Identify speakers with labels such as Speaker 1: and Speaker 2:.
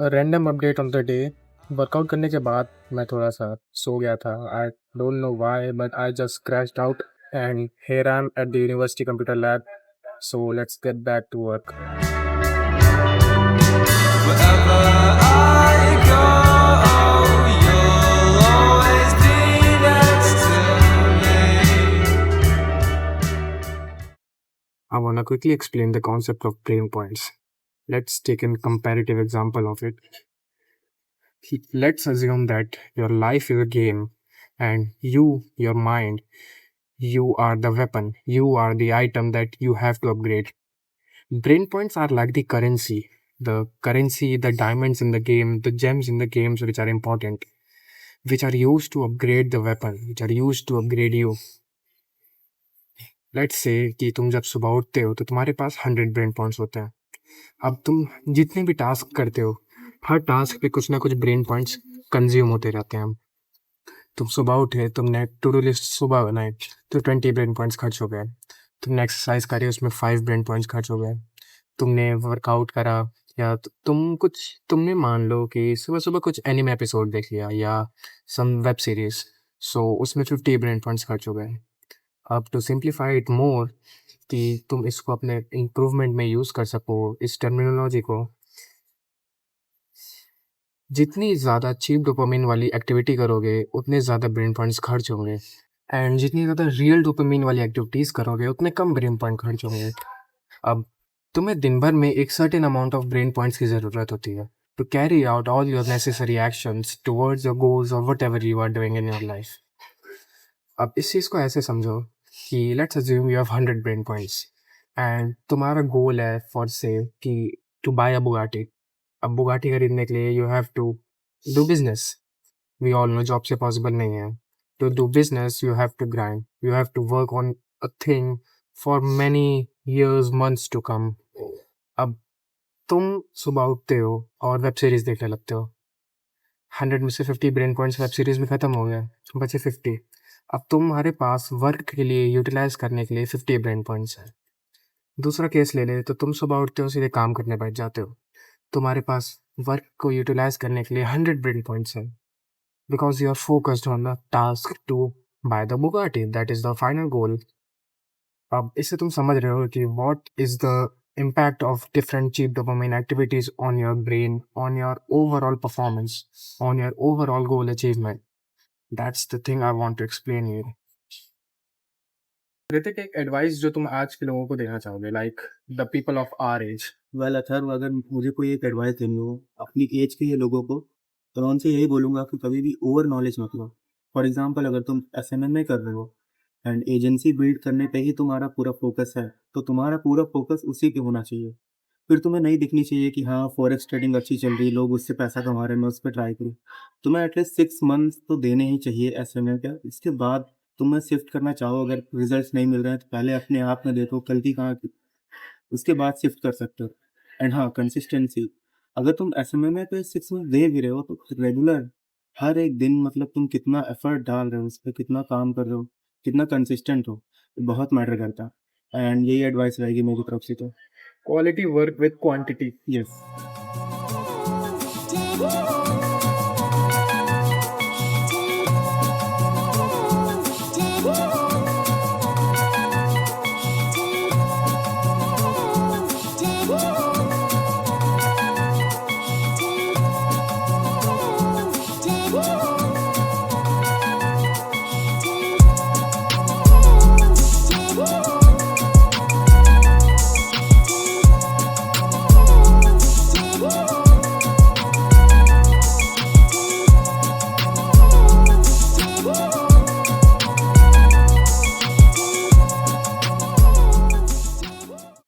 Speaker 1: Random update on the day. Workout करने के बाद मैं थोड़ा सा सो गया था। I don't know why but I just crashed out and here I am at the university computer lab. So let's get back to work.
Speaker 2: Wherever I go, you'll always be next to me.
Speaker 1: I want to quickly explain the concept of brain points. Let's take a comparative example of it. Let's assume that your life is a game and your mind, you are the weapon, you are the item that you have to upgrade. Brain points are like the currency, the diamonds in the game, the gems in the games which are important, which are used to upgrade the weapon, which are used to upgrade you. Let's say कि तुम जब सुबह उठते हो तो तुम्हारे पास 100 brain points होते हैं। अब तुम जितने भी टास्क करते हो, हर टास्क पे कुछ ना कुछ ब्रेन पॉइंट्स कंज्यूम होते रहते हैं। तुम सुबह उठे, तुमने टू डू लिस्ट सुबह बनाई तो 20 ब्रेन पॉइंट्स खर्च हो गए। तुमने एक्सरसाइज करी, उसमें 5 ब्रेन पॉइंट्स खर्च हो गए। तुमने वर्कआउट करा या तुमने मान लो कि सुबह सुबह कुछ एनिमे एपिसोड देख लिया या सम वेब सीरीज, सो उसमें 50 ब्रेन पॉइंट्स खर्च हो गए। अब टू सिंप्लीफाई इट मोर कि तुम इसको अपने इम्प्रूवमेंट में यूज़ कर सको इस टर्मिनोलॉजी को, जितनी ज़्यादा चीप डोपामिन वाली एक्टिविटी करोगे उतने ज़्यादा ब्रेन पॉइंट्स खर्च होंगे, एंड जितनी ज़्यादा रियल डोपामिन वाली एक्टिविटीज़ करोगे उतने कम ब्रेन पॉइंट खर्च होंगे। अब तुम्हें दिन भर में एक certain amount of brain points की ज़रूरत होती है to carry out all your necessary actions towards your goals और whatever you are doing in your life. अब इस चीज़ को ऐसे समझो कि let's assume you have 100 brain points and तुम्हारा गोल है फॉर से कि टू बाय अ बुगाटी। अब बुगाटी खरीदने के लिए you have to do business. We all no job से पॉसिबल नहीं है। To do business you have to grind, you have to work on a thing for many years months to come। अब तुम सुबह उठते हो और वेब सीरीज देखने लगते हो। 100 में से 50 ब्रेन पॉइंट्स वेब सीरीज में ख़त्म हो गए, बचे 50। अब तुम्हारे पास वर्क के लिए यूटिलाइज करने के लिए 50 ब्रेन पॉइंट्स है। दूसरा केस ले ले तो तुम सुबह उठते हो, सीधे काम करने बैठ जाते हो। तुम्हारे पास वर्क को यूटिलाइज करने के लिए 100 ब्रेन पॉइंट्स है because you are focused on the task to buy the Bugatti, that is the final goal. अब इससे तुम समझ रहे हो कि what is the impact of different cheap dopamine activities on your brain, on your overall performance, on your overall goal achievement. That's the thing I want to explain you. Hrithik, एक advice जो तुम आज के लोगों को देना चाहोगे, like the people of our age.
Speaker 3: Well Atharva, अगर मुझे कोई एक एडवाइस देनी हो अपनी एज के ये लोगों को, तो मैं उनसे यही बोलूँगा कि कभी भी ओवर नॉलेज मत लो। फॉर एग्जांपल, अगर तुम एसएमएमए कर रहे हो एंड एजेंसी बिल्ड करने पे ही तुम्हारा पूरा फोकस है, तो तुम्हारा पूरा फोकस उसी पे होना चाहिए। फिर तुम्हें नहीं दिखनी चाहिए कि हाँ फॉरेक्स ट्रेडिंग अच्छी चल रही है, लोग उससे पैसा कमा रहे हैं, मैं उस पर ट्राई करूँ। तुम्हें एटलीस्ट 6 मंथ्स तो देने ही चाहिए एसएमए का। इसके बाद तुम्हें शिफ्ट करना चाहो, अगर रिजल्ट नहीं मिल रहे हैं तो पहले अपने आप में देखो गलती कहाँ की, उसके बाद शिफ्ट कर सकते हो। एंड हाँ, कंसिस्टेंसी, अगर तुम एसएमएमए पे 6 मंथ दे भी रहे हो तो रेगुलर हर एक दिन, मतलब तुम कितना एफर्ट डाल रहे हो उस पर, कितना काम कर रहे हो, कितना कंसिस्टेंट हो, ये बहुत मैटर करता है। एंड यही एडवाइस रहेगी मेरी तरफ से। तो
Speaker 1: quality work with quantity.
Speaker 3: Yes.